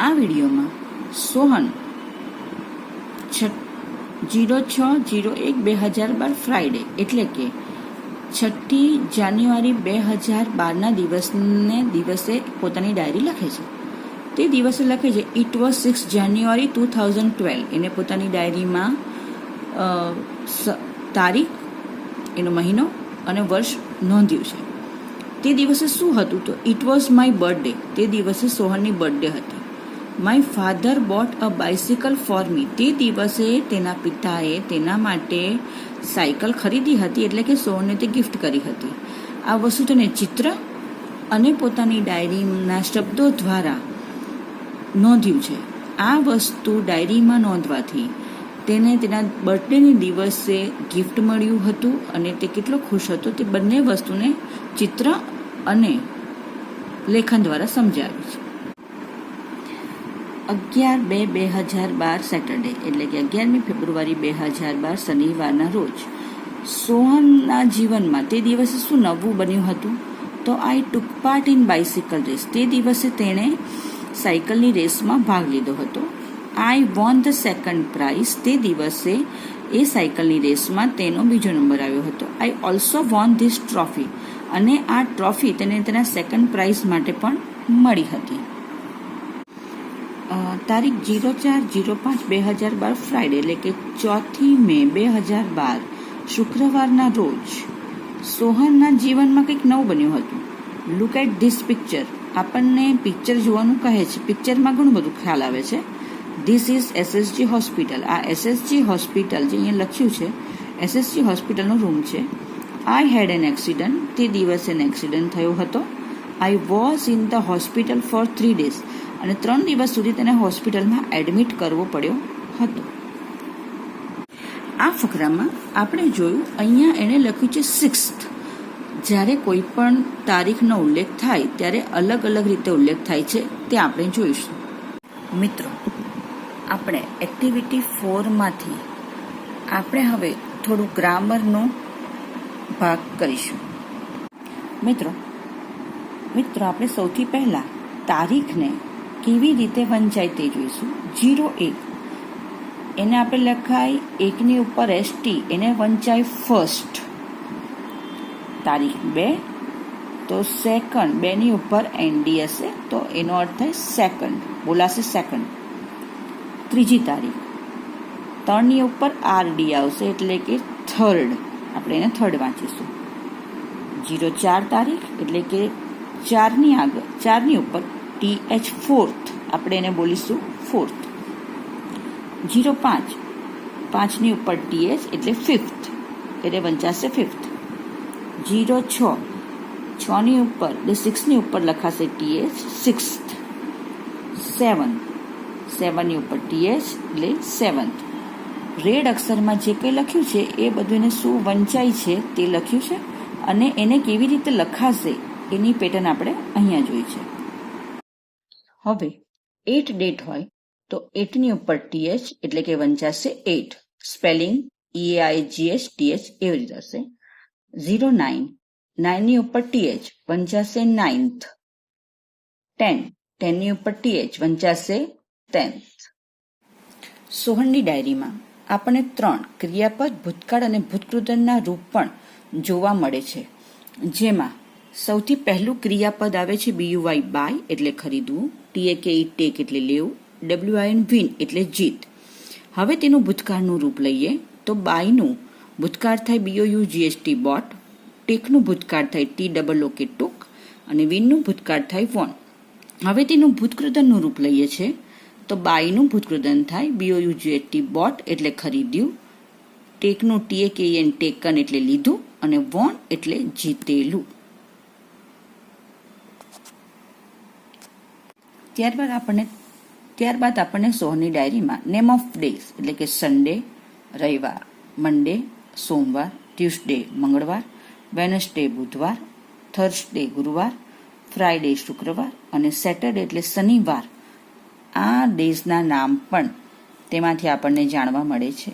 આ વિડીયોમાં સોહન 06/01/2012 ફ્રાઈડે એટલે કે 6 જાન્યુઆરી 2012ના દિવસે પોતાની ડાયરી લખે છે. તે દિવસે લખે છે ઇટ વોઝ 6 જાન્યુઆરી 2012. એને પોતાની ડાયરીમાં તારીખ, એનો મહિનો અને વર્ષ નોંધ્યું છે. તે દિવસે શું હતું તો ઇટ વોઝ માય બર્થડે. તે દિવસે સોહનની બર્થડે હતી. My father bought a bicycle for me. તે દિવસે તેના પિતાએ તેના માટે સાયકલ ખરીદી હતી, એટલે કે સોહનને તે ગિફ્ટ કરી હતી. આ વસ્તુ તેને ચિત્ર અને પોતાની ડાયરીના શબ્દો દ્વારા નોંધ્યું છે. આ વસ્તુ ડાયરીમાં નોંધવાથી તેને તેના બર્થડેની દિવસે ગિફ્ટ મળ્યું હતું અને તે કેટલો ખુશ હતો તે બંને વસ્તુને ચિત્ર અને લેખન દ્વારા સમજાવ્યું છે. 11/2/2012 સેટરડે એટલે કે 11મી ફેબ્રુઆરી 2012 શનિવારના રોજ સોહનના જીવનમાં તે દિવસે શું નવું બન્યું હતું તો આઈ ટુક પાર્ટ ઇન બાઇસિકલ રેસ. તે દિવસે તેણે સાયકલની રેસમાં ભાગ લીધો હતો. આઈ વોન ધ સેકન્ડ પ્રાઇઝ. તે દિવસે એ સાયકલની રેસમાં તેનો બીજો નંબર આવ્યો હતો. I also won this trophy. અને આ ટ્રોફી તેને તેના સેકન્ડ પ્રાઇઝ માટે પણ મળી હતી. તારીખ 04/05/2012 ફ્રાઈડે એટલે કે 4 મે 2012 શુક્રવારના રોજ સોહનના જીવનમાં કંઈક નવું બન્યું હતું. Look at this picture. આપણને પિક્ચર જોવાનું કહે છે. પિક્ચરમાં ઘણું બધું ખ્યાલ આવે છે. This is SSG hospital. આ એસએસજી હોસ્પિટલ જે અહીંયા લખ્યું છે એસએસજી હોસ્પિટલનો રૂમ છે. I had an accident. તે દિવસે એન એક્સિડન્ટ થયો હતો. I was in the hospital for 3 days. અને 3 દિવસ સુધી તેને હોસ્પિટલમાં એડમિટ કરવો પડ્યો હતો. આ ફકરામાં આપણે જોયું અહીંયા એણે લખ્યું છે 6th. જ્યારે કોઈ પણ તારીખનો ઉલ્લેખ થાય ત્યારે અલગ અલગ રીતે ઉલ્લેખ થાય છે તે આપણે જોઈશું. મિત્રો, આપણે એક્ટિવિટી 4માંથી આપણે હવે થોડું ગ્રામરનો ભાગ કરીશું. મિત્રો આપણે સૌથી પહેલા તારીખને કેવી રીતે વંચાય તે જોઈશું. 01 એને આપણે લખાય 1ની ઉપર ST, એને વંચાય ફર્સ્ટ. તારીખ 2 તો સેકન્ડ, 2ની ઉપર ND હશે તો એનો અર્થ થાય સેકન્ડ, બોલાશે સેકન્ડ. ત્રીજી તારીખ 3ની ઉપર RD આવશે એટલે કે થર્ડ, આપણે એને થર્ડ વાંચીશું. 04 તારીખ એટલે કે 4ની આગળ 4ની ઉપર TH ફોર્થ, આપણે એને બોલીશું ફોર્થ. 05 5ની ઉપર TH એટલે ફિફ્થ, એટલે વંચાશે ફિફ્થ. 06 6ની ઉપર એટલે 6ની ઉપર લખાશે TH સિક્સ્થ. 7ની ઉપર TH એટલે સેવન્થ. રેડ અક્ષરમાં જે કંઈ લખ્યું છે એ બધું એને શું વંચાય છે તે લખ્યું છે અને એને કેવી રીતે લખાશે એની પેટર્ન આપણે અહીંયા જોઈ છે. હવે 8 ડેટ હોય તો 8ની ઉપર TH એટલે કે વંચાશે 8. સ્પેલિંગ EAIGH TH એવી રીતે હશે. 09 9ની ઉપર TH વંચાશે 9th. 10ની ઉપર TH વંચાશે 10th. સોહનની ડાયરીમાં આપણને 3 ક્રિયાપદ, ભૂતકાળ અને ભૂતકૃતના રૂપ પણ જોવા મળે છે. જેમાં સૌથી પહેલું ક્રિયાપદ આવે છે BUY બાય એટલે ખરીદવું, TAKE ટેક એટલે લેવું, WIN વિન એટલે જીત. હવે તેનું ભૂતકાળનું રૂપ લઈએ તો બાયનું ભૂતકાળ થાય BOUGHT બોટ, ટેકનું ભૂતકાળ થાય TOOK ટુક અને વિનનું ભૂતકાળ થાય વોન. હવે તેનું ભૂતકૃતનનું રૂપ લઈએ છે તો બાયનું ભૂતકૃતન થાય BOUGHT બોટ એટલે ખરીદ્યું, ટેકનું TAKEN ટેકન એટલે લીધું અને વોન એટલે જીતેલું. ત્યારબાદ આપણને સોહનની ડાયરીમાં નેમ ઓફ ડેઝ એટલે કે સન્ડે રવિવાર, મંડે સોમવાર, ટ્યુઝડે મંગળવાર, વેનસડે બુધવાર, થર્સડે ગુરુવાર, ફ્રાઈડે શુક્રવાર અને સેટરડે એટલે શનિવાર, આ ડેઝના નામ પણ તેમાંથી આપણને જાણવા મળે છે.